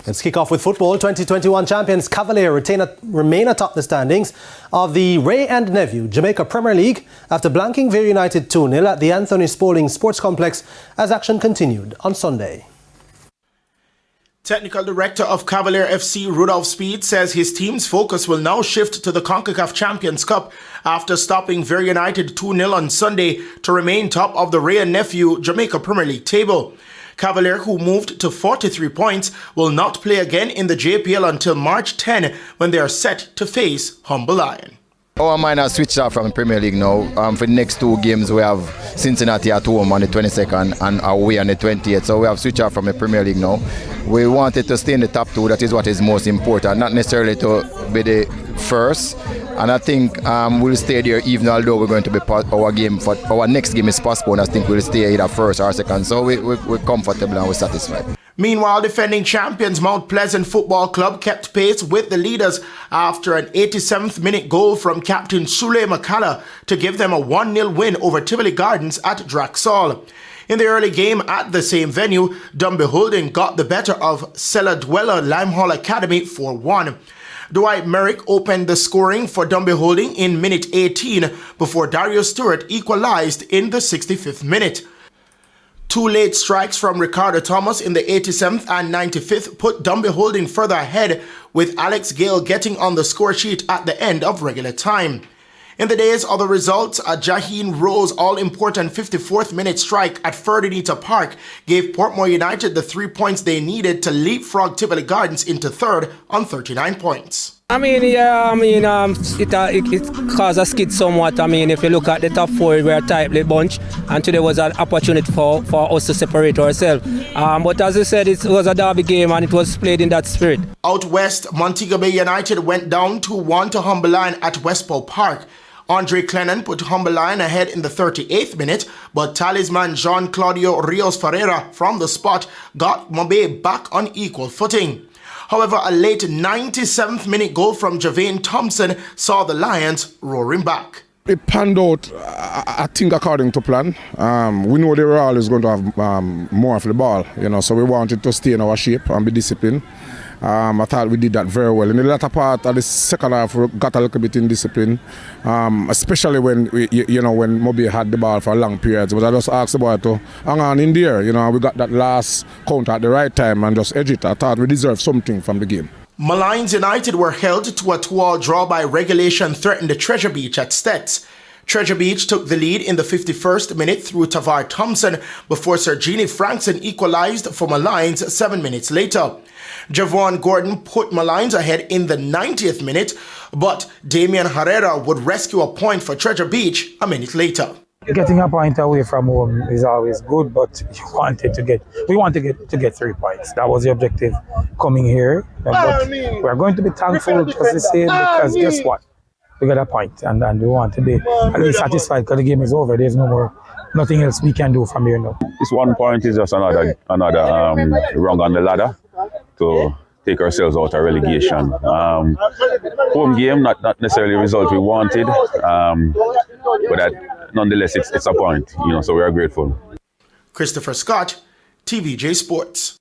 Let's kick off with football. 2021 champions Cavalier remain atop the standings of the Wray and Nephew Jamaica Premier League after blanking Wray United 2-0 at the Anthony Spaulding Sports Complex as action continued on Sunday. Technical Director of Cavalier FC, Rudolph Speed, says his team's focus will now shift to the CONCACAF Champions Cup after stopping Wray United 2-0 on Sunday to remain top of the Wray and Nephew Jamaica Premier League table. Cavalier, who moved to 43 points, will not play again in the JPL until March 10 when they are set to face Humble Lion. Our mind has switched off from the Premier League now. For the next two games, we have Cincinnati at home on the 22nd and away on the 28th. So we have switched off from the Premier League now. We wanted to stay in the top two. That is what is most important, not necessarily to be the first. And I think we'll stay there even although we're going to be our next game is postponed. I think we'll stay either first or second. So we're comfortable and we're satisfied. Meanwhile, defending champions Mount Pleasant Football Club kept pace with the leaders after an 87th minute goal from captain Sule Makala to give them a 1-0 win over Tivoli Gardens at Draxall. In the early game at the same venue, Dumby Holding got the better of Sella Dweller Limehall Academy 4-1. Dwight Merrick opened the scoring for Dumby Holding in minute 18 before Dario Stewart equalized in the 65th minute. Two late strikes from Ricardo Thomas in the 87th and 95th put Dumby Holding further ahead, with Alex Gale getting on the score sheet at the end of regular time. In the day's other results, a Jaheen Rose all-important 54th minute strike at Ferdinita Park gave Portmore United the 3 points they needed to leapfrog Tivoli Gardens into third on 39 points. It caused a skid somewhat. If you look at the top four, we're a tightly bunch, and today was an opportunity for us to separate ourselves. But as I said, it was a derby game and it was played in that spirit. Out west, Montego Bay United went down 2-1 to Humble Lion at Westport Park. Andre Clennon put Humble Lion ahead in the 38th minute, but talisman Jean Claudio Rios Ferreira from the spot got Mobe back on equal footing. However, a late 97th minute goal from Javane Thompson saw the Lions roaring back. It panned out, I think, according to plan. We know they were always going to have more of the ball, so we wanted to stay in our shape and be disciplined. I thought we did that very well. In the latter part of the second half, we got a little bit in discipline, especially when when Moby had the ball for long periods. But I just asked the boy to hang on in there. We got that last counter at the right time and just edge it. I thought we deserved something from the game. Malines United were held to a 2-2 draw by regulation threatened the Treasure Beach at Stets. Treasure Beach took the lead in the 51st minute through Tavar Thompson before Sir Jeannie Frankson equalized for Malines 7 minutes later. Javon Gordon put Malines ahead in the 90th minute, but Damian Herrera would rescue a point for Treasure Beach a minute later. Getting a point away from home is always good, but we wanted to get 3 points. That was the objective coming here. But we're going to be thankful just the same, because guess what? We got a point, and we want to be at least satisfied because the game is over. There's nothing else we can do from here now. This 1 point is just another rung on the ladder to take ourselves out of relegation. Home game, not necessarily the result we wanted, but nonetheless, it's a point, so we are grateful. Christopher Scott, TVJ Sports.